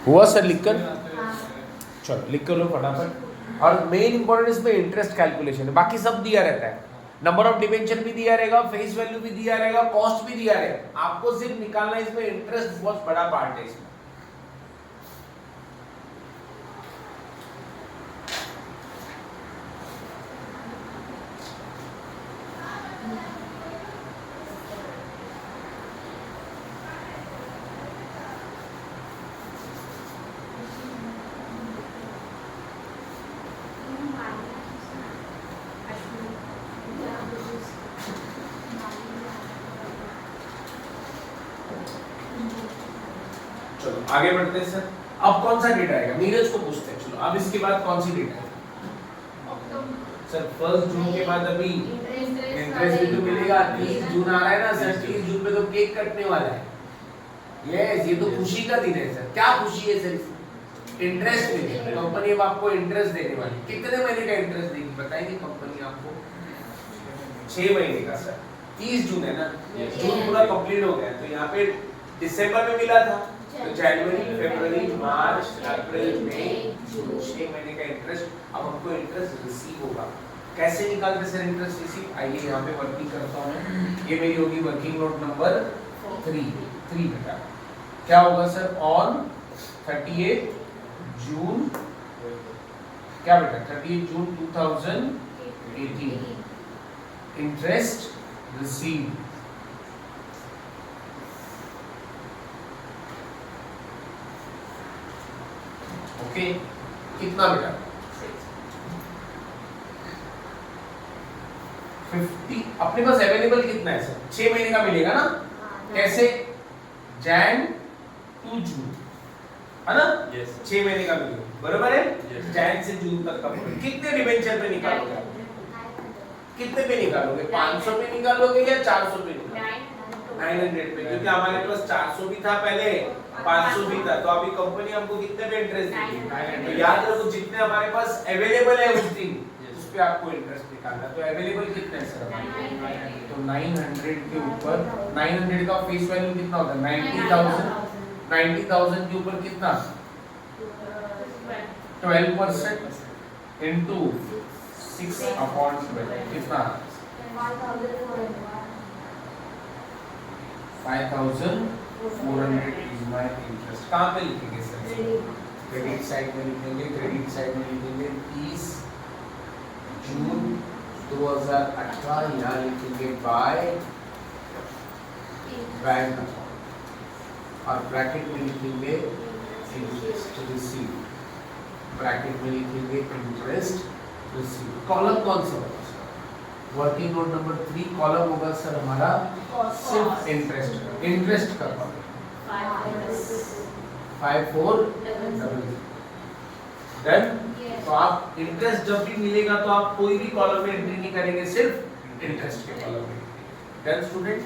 हुआ सर लिखकर? चलो लिख कर लो फटाफट। और मेन इंपॉर्टेंट इसमें इंटरेस्ट कैलकुलेशन है, बाकी सब दिया रहता है, नंबर ऑफ डिबेंचर भी दिया रहेगा, फेस वैल्यू भी दिया रहेगा, कॉस्ट भी दिया रहेगा, आपको सिर्फ निकालना है इसमें इंटरेस्ट, बहुत बड़ा पार्ट है इसमें। चलो आगे बढ़ते हैं सर। अब कौन सा डेट आएगा, नीरज को पूछते हैं। चलो अब इसके बाद कौन सी डेट है सर? 1 जून के बाद अभी इंटरेस्ट भी तो मिलेगा। 30 जून आ रहा है ना सर, 30 जून में तो केक कटने वाला है। यस, ये तो खुशी का दिन है सर। क्या खुशी है सर? इंटरेस्ट मिलेगा, कंपनी अब आपको इंटरेस्ट देने वाली। कितने महीने का इंटरेस्ट देगी बताएंगे कंपनी आपको? 6 महीने का सर। 30 जून है ना, जून पूरा कंप्लीट हो गया, तो यहाँ पे दिसंबर में मिला था, तो जनवरी, फरवरी, मार्च, अप्रैल, मई, जून, 6 महीने का इंटरेस्ट। अब हमको इंटरेस्ट रिसीव होगा। कैसे निकालते सर इंटरेस्ट रिसीव? आइए यहाँ पे वर्किंग करता हूँ। ये मेरी होगी वर्किंग नोट नंबर 3 बेटा। क्या होगा सर? ऑन 38 जून, क्या बेटा? 38 जून 2018 इंटरेस्ट रिसीव। ओके, कितना बेटा? 50। अपने पास अवेलेबल कितना है सर? 6 महीने का मिलेगा ना? कैसे? जैन टू जून, है ना? 6 महीने का मिलेगा, बरोबर है? जैन से जून तक का। कितने डिबेंचर पे निकालोगे? कितने पे निकालोगे? 500 पे निकालोगे या 400 पे निकालोगे? 900 पे, क्योंकि हमारे पास 400 भी था पहले, 500 भी था, तो अभी कंपनी हमको कितने पे इंटरेस्ट देगी? तो याद रखो जितने हमारे पास अवेलेबल है उस दिन, उस पे आपको इंटरेस्ट निकालना। तो अवेलेबल कितने हैं सर हमारे? तो 900 के ऊपर 900 का फेस वैल्यू कितना होता है? 90,000। 90,000 के ऊपर कितना? 12% इनटू 6/12 कितना? 5,400 इज माय इंटरेस्ट। कहाँ पे लिखेंगे सर? क्रेडिट साइड में लिखेंगे। क्रेडिट साइड में लिखेंगे 30 जून 2018, यहाँ लिखेंगे बाय बैंक अकाउंट, और ब्रैकेट में लिखेंगे इंटरेस्ट रिसीव। ब्रैकेट में लिखेंगे इंटरेस्ट रिसीव। कॉलम कौन सा होगा? वर्किंग नोट नंबर 3 कॉलम होगा सर हमारा सिर्फ इंटरेस्ट। इंटरेस्ट का कॉलम 5400। डन। तो आप इंटरेस्ट जब भी मिलेगा तो आप कोई भी कॉलम में एंट्री नहीं करेंगे, सिर्फ इंटरेस्ट के कॉलम में। Done student?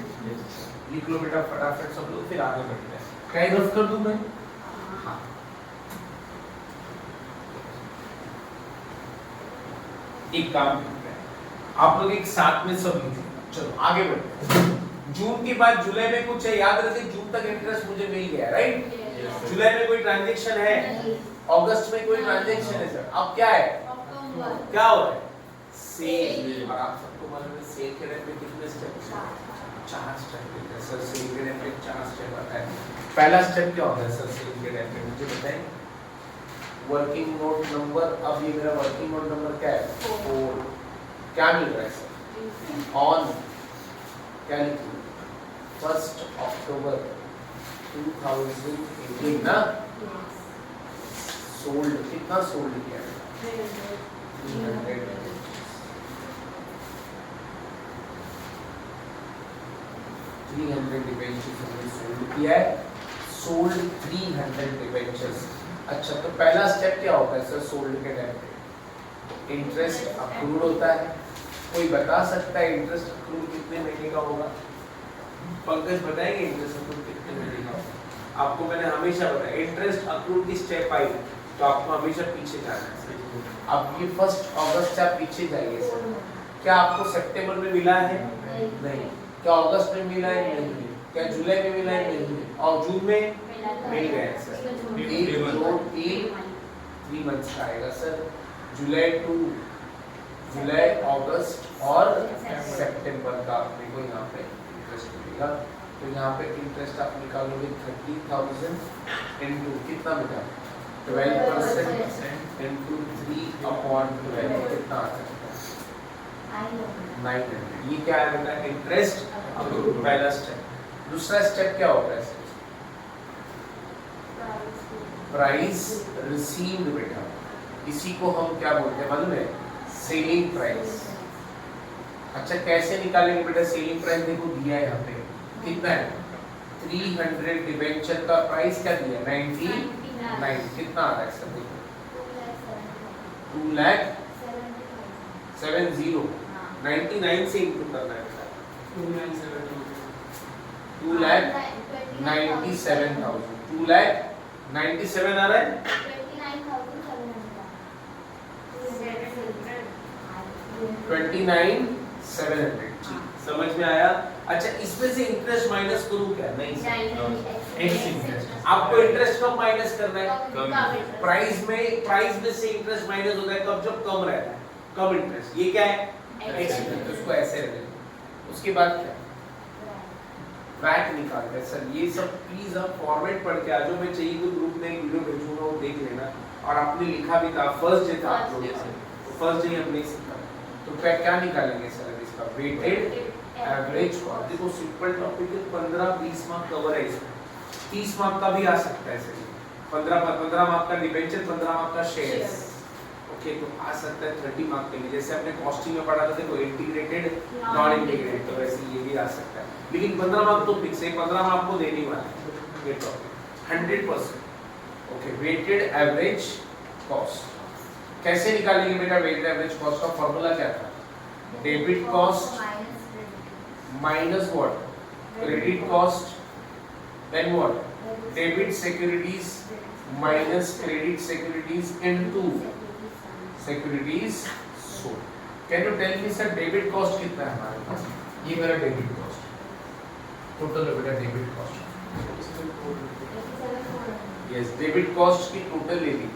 लिख लो बेटा फटाफट सब लोग, फिर आगे बढ़ते हैं। क्या रफ कर दूं मैं? हाँ। एक काम करते हैं, आप लोग एक साथ में सब लिखें। चलो आगे बढ़ते हैं। जून के बाद जुलाई में कुछ है, याद रखें जून तक इंटरेस्ट मुझे मिल गया, राइट? जुलाई में कोई ट्रांजैक्शन है? अगस्त में कोई ट्रांजैक्शन है सर? अब क्या है? क्या हो रहा है? सेल। और आप सबको मालूम है सेल के टाइम पे कितने स्टेप? 4 स्टेप है सर। सेल के टाइम पे 4 स्टेप आता है। पहला स्टेप क्या होता है सर सेल के टाइम पे, मुझे बताएं? वर्किंग नोट नंबर, अब ये मेरा वर्किंग नोट नंबर क्या है? 4। क्या मिल रहा है सर? ऑन, क्या लिखूं? 1 अक्टूबर 2018 ना? सोल्ड, कितना सोल्ड किया है? 300 डिबेंचर्स हमने सोल्ड किया है। Sold 300 debentures. अच्छा, तो पहला स्टेप क्या होता है सर सोल्ड के टाइम पे? इंटरेस्ट अक्रूड होता है। कोई बता सकता है इंटरेस्ट अक्रूड कितने महीने का होगा? पंकज बताएंगे इंटरेस्ट अक्रूड कितने महीने का होगा? आपको मैंने हमेशा बताया इंटरेस्ट अक्रूड की स्टेप आई तो आपको हमेशा पीछे जाना है। अब ये 1 अगस्त से आप पीछे जाइए सर। क्या आपको सितंबर में मिला है? नहीं। क्या अगस्त में मिला है? नहीं। क्या जुलाई में मिला है? नहीं। और जून में मिल गया है सर। 1 जून 3 मंथ्स का आएगा सर, जुलाई टू जुलाई, अगस्त और सितंबर का अपने को यहाँ पे इंटरेस्ट मिलेगा। तो यहाँ पे इंटरेस्ट आप निकालोगे 30,000 इनटू कितना बेटा 12% इनटू 3/12 कितना आ सकता है 900। ये क्या है बेटा इंटरेस्ट, पहला स्टेप। दूसरा स्टेप क्या होता है सर, प्राइस रिसीव्ड बेटा, इसी को हम क्या बोलते हैं मालूम है, सेलिंग प्राइस। अच्छा कैसे निकालेंगे बेटा सेलिंग प्राइस, देखो दिया है यहाँ पे कितना है 300 डिबेंचर का प्राइस क्या दिया 99, कितना आ रहा है सर देखो 2,70,000, 99 से इंटू करना है 2,97,000, 2,97,000 आ रहा है 29,700। समझ में आया। अच्छा इसमें से इंटरेस्ट माइनस करूं क्या, नहीं एक्स इंटरेस्ट, आपको इंटरेस्ट कब माइनस करना है, प्राइस में से इंटरेस्ट माइनस होता है कब, जब कम रहता है, कम इंटरेस्ट, ये क्या है एक्स इंटरेस्ट, उसको ऐसे रखें। उसके बाद क्या वैट निकालते हैं सर, ये सब प्लीज आप फॉर्मेट पढ़ के आ जाओ, मैं चाहिए तो ग्रुप में एक वीडियो भेजूंगा वो देख लेना। और आपने लिखा भी था फर्स्ट डे था आप लोगों का, फर्स्ट डे हमने सीखा। तो क्या निकालेंगे सर इसका वेटेड एवरेज कॉस्ट, देखो सिंपल टॉपिक है, 15-20 मार्क कवर है इसमें, 30 मार्क का भी आ सकता है सर, 15 मार्क का डिबेंचर, 15 मार्क का शेयर्स, ओके तो आ सकता है 30 मार्क के लिए, जैसे हमने कॉस्टिंग में पढ़ा था देखो इंटीग्रेटेड नॉन इंटीग्रेटेड, तो वैसे ये भी आ सकता है, लेकिन 15 मार्क तो फिक्स है, 15 मार्क को देने वाला है ये topic 100%। Okay weighted average cost कैसे निकालेंगे बेटा, वेटेड एवरेज कॉस्ट का फॉर्मूला क्या था, debit cost minus what, credit cost, then what debit securities minus credit securities into securities sold. Can you tell me sir debit cost कितना है हमारे पास, ये मेरा डेबिट कॉस्ट टोटल है बेटा, debit cost yes debit cost की total ले ली।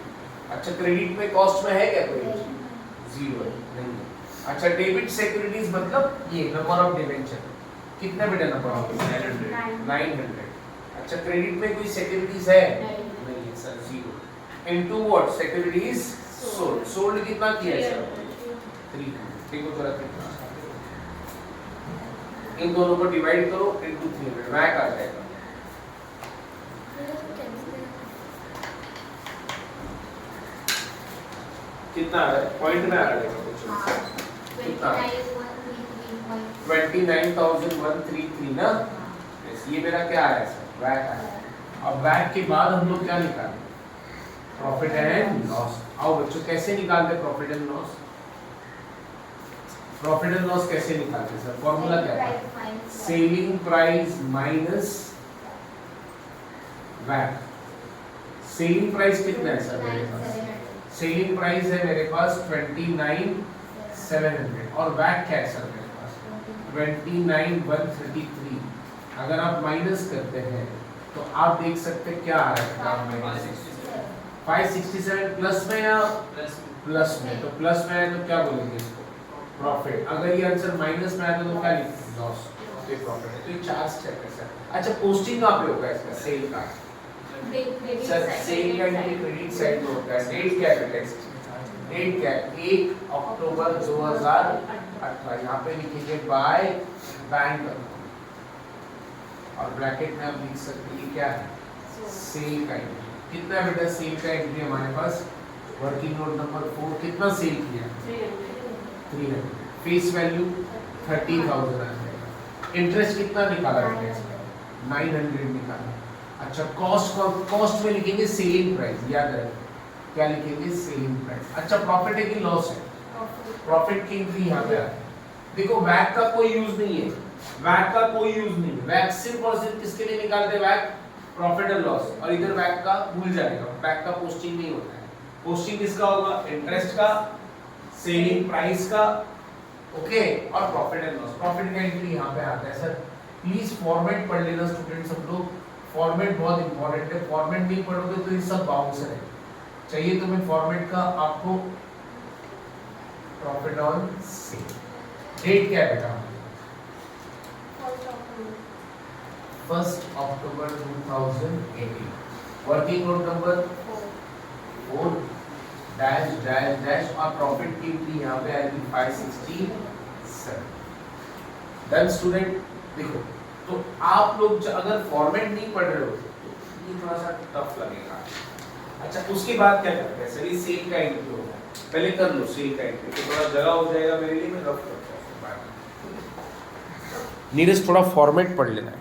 अच्छा क्रेडिट में कॉस्ट में है क्या कोई, जीरो नहीं है। अच्छा डेबिट सिक्योरिटीज मतलब ये नंबर ऑफ डिबेंचर कितना बेटा, नंबर ऑफ 900। अच्छा क्रेडिट में कोई सिक्योरिटीज है नहीं है sir, zero into what securities sold, sold कितना किया है सर 300, देखो जरा कितना, इन दोनों को डिवाइड करो इनटू 300 वैक आ जाएगा, कितना आ रहा है पॉइंट में आ रहा है कितना 29,133 ना, ये मेरा क्या आया सर वैट आया। अब वैट के बाद हम लोग क्या निकालें, प्रॉफिट एंड लॉस। आओ बच्चों कैसे निकालते profit and loss, profit and loss कैसे निकालते सर, फॉर्मूला क्या था, selling price minus what. Selling price कितना है सर मेरे पास, सेलिंग प्राइस है मेरे पास 29,700 और वैट क्या है सर मेरे पास 29,133। अगर आप माइनस करते हैं तो आप देख सकते हैं क्या आ रहा है 567 प्लस में या प्लस में, तो प्लस में है तो क्या बोलेंगे इसको प्रॉफिट, अगर ये आंसर माइनस में आया तो क्या लिखेंगे लॉस, तो ये प्रॉफिट है। तो ये चार स्टेप है सर। अच्छा पोस्टिंग कहाँ पे होगा इसका, सेल का सर, सेल का क्रेडिट साइड में होता है। डेट क्या है, डेट क्या है 1 अक्टूबर 2018, यहाँ पे लिखेंगे बाय बैंक और ब्रैकेट में आप लिख सकते हैं क्या है सेल का एंट्री। कितना बेटा सेल का एंट्री हमारे पास, वर्किंग नोट नंबर 4, कितना सेल किया 300, फेस वैल्यू 30,000 आ जाएगा। इंटरेस्ट कितना निकाला बेटा इसका 900 निकाला। अच्छा कॉस्ट में लिखेंगे सेलिंग प्राइस, याद रखें क्या लिखेंगे सेलिंग प्राइस। अच्छा प्रॉफिट है कि लॉस है, प्रॉफिट की एंट्री यहाँ पे आ देखो, वैट का कोई यूज नहीं है, वैट का कोई यूज नहीं है, वैट सिर्फ और सिर्फ किसके लिए निकालते हैं वैट, प्रॉफिट एंड लॉस, और इधर वैट का भूल जाएगा, वैट का पोस्टिंग नहीं होता है। पोस्टिंग किसका होगा, इंटरेस्ट का, सेलिंग प्राइस का, ओके, और प्रॉफिट एंड लॉस। प्रॉफिट का एंट्री यहाँ पे आता है सर। प्लीज फॉर्मेट पढ़ लेना स्टूडेंट्स सब लोग, फॉर्मेट बहुत इंपॉर्टेंट है, फॉर्मेट नहीं पढ़ोगे तो ये सब बाउंसर है। चाहिए तुम्हें फॉर्मेट का, आपको प्रॉफिट ऑन सेल। डेट क्या है बेटा? 1 अक्टूबर 2018। Working note number 4 dash dash dash और प्रॉफिट की एंट्री यहाँ पे आएगी 567। Done student. देखो तो आप लोग अगर फॉर्मेट नहीं पढ़ रहे हो तो ये थोड़ा सा टफ लगेगा। अच्छा उसके बाद क्या करते हैं? चलिए सेल का एंट्री होगा, पहले कर लो सेल का एंट्री, तो थोड़ा जगह हो जाएगा मेरे लिए, मैं रफ करता हूँ। नीरज थोड़ा फॉर्मेट पढ़ लेना है।